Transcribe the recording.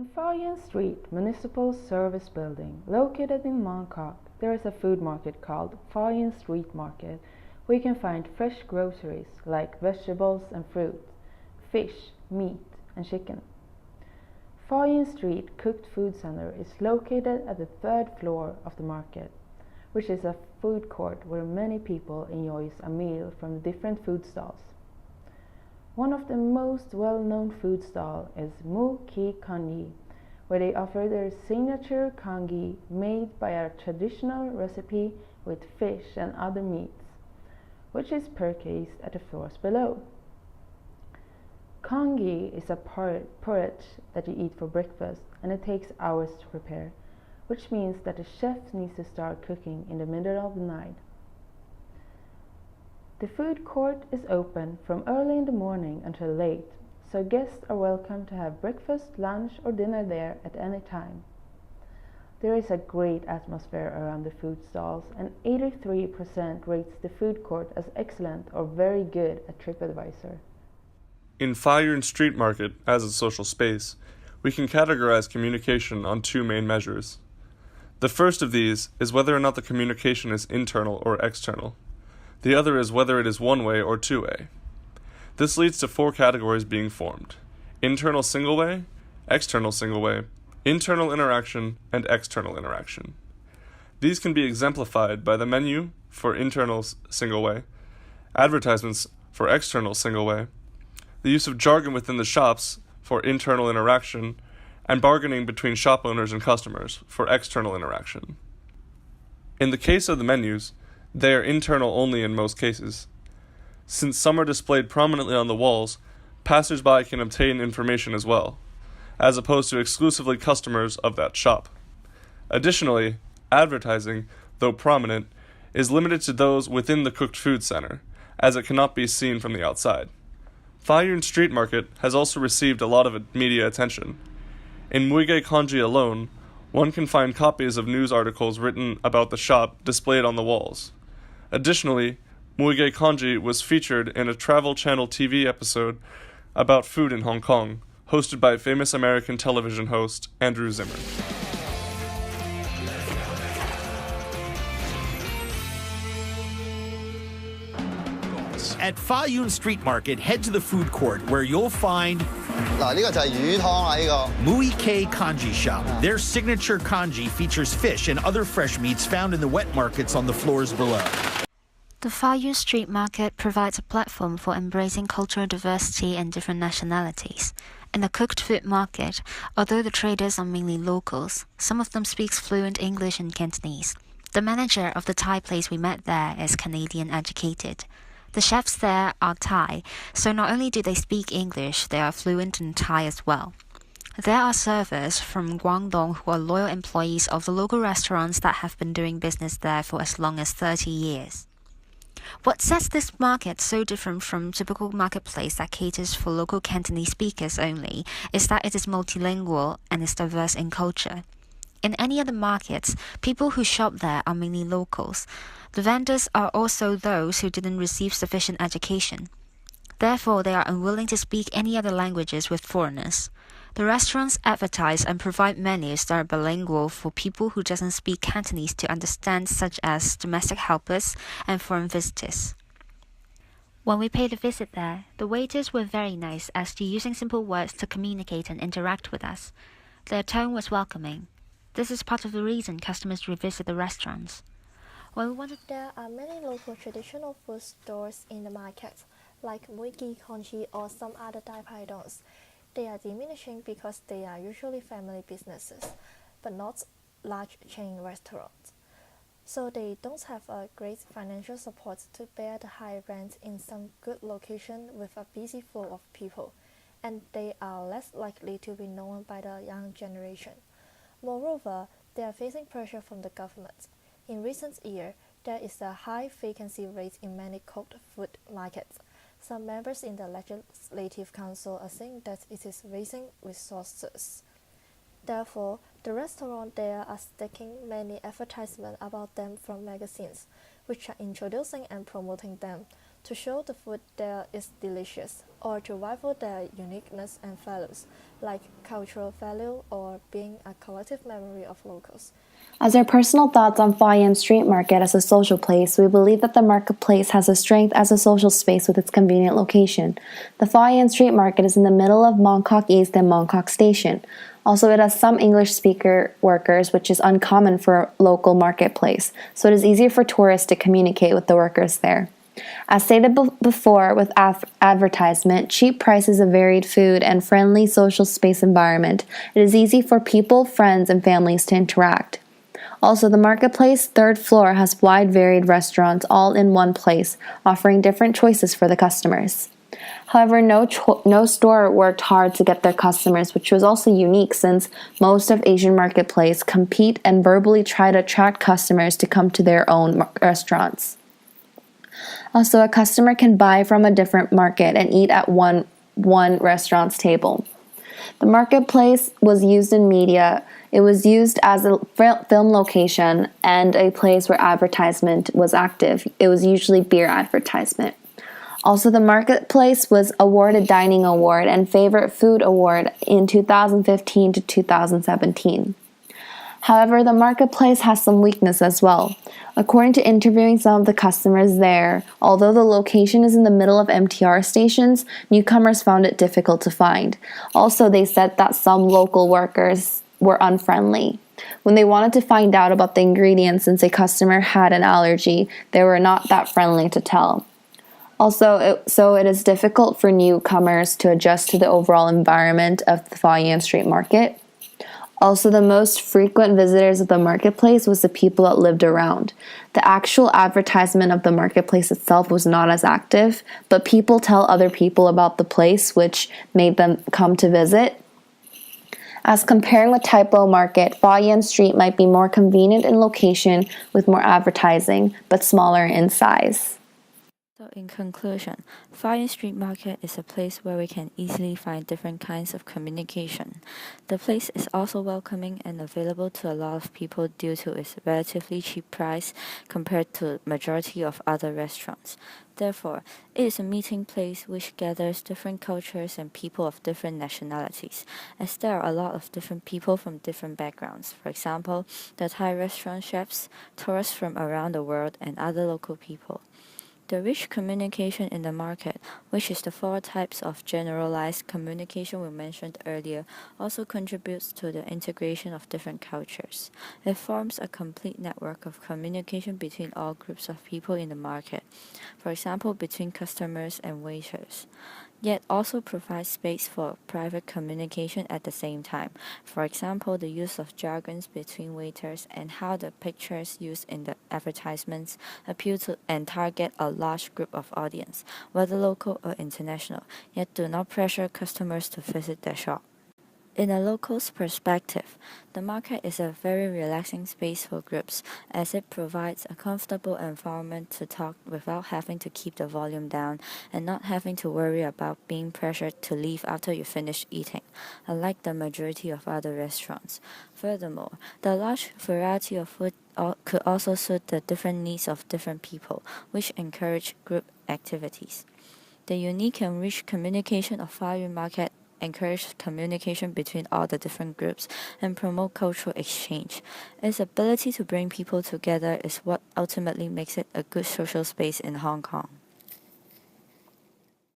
In Fa Yuen Street Municipal Service Building, located in Bangkok, there is a food market called Fa Yuen Street Market, where you can find fresh groceries like vegetables and fruit, fish, meat, and chicken. Fa Yuen Street Cooked Food Center is located at the third floor of the market, which is a food court where many people enjoy a meal from the different food stalls. One of the most well-known food stalls is CUHK, where they offer their signature congee made by a traditional recipe with fish and other meats, which is purchased at the floors below. Congee is a porridge that you eat for breakfast, and it takes hours to prepare, which means that the chef needs to start cooking in the middle of the night. The food court is open from early in the morning until late, so guests are welcome to have breakfast, lunch, or dinner there at any time. There is a great atmosphere around the food stalls, and 83% rates the food court as excellent or very good at TripAdvisor. In Fa Yuen Street Market, as a social space, we can categorize communication on two main measures. The first of these is whether or not the communication is internal or external. The other is whether it is one-way or two-way. This leads to four categories being formed: internal single-way, external single-way, internal interaction, and external interaction. These can be exemplified by the menu for internal single-way, advertisements for external single-way, the use of jargon within the shops for internal interaction, and bargaining between shop owners and customers for external interaction. In the case of the menus, they are internal only in most cases. Since some are displayed prominently on the walls, passers-by can obtain information as well, as opposed to exclusively customers of that shop. Additionally, advertising, though prominent, is limited to those within the cooked food center, as it cannot be seen from the outside. Fa Yuen Street Market has also received a lot of media attention. In Muige Kanji alone, one can find copies of news articles written about the shop displayed on the walls. Additionally, Muige Kanji was featured in a Travel Channel TV episode about food in Hong Kong, hosted by famous American television host Andrew Zimmern. At Fa Yuen Street Market, head to the food court where you'll find Muige Kanji Shop. Their signature kanji features fish and other fresh meats found in the wet markets on the floors below. The Fa Yuen Street Market provides a platform for embracing cultural diversity and different nationalities. In the cooked food market, although the traders are mainly locals, some of them speak fluent English and Cantonese. The manager of the Thai place we met there is Canadian educated. The chefs there are Thai, so not only do they speak English, they are fluent in Thai as well. There are servers from Guangdong who are loyal employees of the local restaurants that have been doing business there for as long as 30 years. What sets this market so different from typical marketplace that caters for local Cantonese speakers only is that it is multilingual and is diverse in culture. In any other markets, people who shop there are mainly locals. The vendors are also those who didn't receive sufficient education. Therefore, they are unwilling to speak any other languages with foreigners. The restaurants advertise and provide menus that are bilingual for people who doesn't speak Cantonese to understand, such as domestic helpers and foreign visitors. When we paid a visit there, the waiters were very nice as to using simple words to communicate and interact with us. Their tone was welcoming. This is part of the reason customers revisit the restaurants. There are many local traditional food stores in the market, like Muige Kanji or some other Thai paidons. They are diminishing because they are usually family businesses, but not large chain restaurants. So they don't have a great financial support to bear the high rent in some good location with a busy flow of people, and they are less likely to be known by the young generation. Moreover, they are facing pressure from the government. In recent years, there is a high vacancy rate in many cooked food markets. Some members in the Legislative Council are saying that it is raising resources. Therefore, the restaurants there are sticking many advertisements about them from magazines, which are introducing and promoting them. to show the food there is delicious, or to rival their uniqueness and values, like cultural value or being a collective memory of locals. As our personal thoughts on Yuen Street Market as a social place, we believe that the marketplace has a strength as a social space with its convenient location. The Yuen Street Market is in the middle of Mongkok East and Mongkok Station. Also, it has some English-speaker workers, which is uncommon for a local marketplace, so it is easier for tourists to communicate with the workers there. As stated before, with advertisement, cheap prices of varied food, and friendly social space environment, it is easy for people, friends, and families to interact. Also, the marketplace third floor has wide varied restaurants all in one place, offering different choices for the customers. However, no store worked hard to get their customers, which was also unique since most of Asian marketplace compete and verbally try to attract customers to come to their own restaurants. Also, a customer can buy from a different market and eat at one restaurant's table. The marketplace was used in media. It was used as a film location and a place where advertisement was active. It was usually beer advertisement. Also, the marketplace was awarded Dining Award and Favorite Food Award in 2015 to 2017. However, the marketplace has some weakness as well. According to interviewing some of the customers there, although the location is in the middle of MTR stations, newcomers found it difficult to find. Also, they said that some local workers were unfriendly. When they wanted to find out about the ingredients since a customer had an allergy, they were not that friendly to tell. Also, so it is difficult for newcomers to adjust to the overall environment of the Yuen Street Market. Also, the most frequent visitors of the marketplace was the people that lived around. The actual advertisement of the marketplace itself was not as active, but people tell other people about the place, which made them come to visit. As comparing with Typo Market, Yuen Street might be more convenient in location with more advertising, but smaller in size. So in conclusion, Yuen Street Market is a place where we can easily find different kinds of communication. The place is also welcoming and available to a lot of people due to its relatively cheap price compared to majority of other restaurants. Therefore, it is a meeting place which gathers different cultures and people of different nationalities, as there are a lot of different people from different backgrounds. For example, the Thai restaurant chefs, tourists from around the world, and other local people. The rich communication in the market, which is the 4 types of generalized communication we mentioned earlier, also contributes to the integration of different cultures. It forms a complete network of communication between all groups of people in the market, for example, between customers and waiters, yet also provides space for private communication at the same time. For example, the use of jargons between waiters and how the pictures used in the advertisements appeal to and target a large group of audience, whether local or international, yet do not pressure customers to visit their shop. In a local's perspective, the market is a very relaxing space for groups as it provides a comfortable environment to talk without having to keep the volume down and not having to worry about being pressured to leave after you finish eating, unlike the majority of other restaurants. Furthermore, the large variety of food could also suit the different needs of different people, which encourage group activities. The unique and rich communication of Yuen Market encourage communication between all the different groups and promote cultural exchange. Its ability to bring people together is what ultimately makes it a good social space in Hong Kong.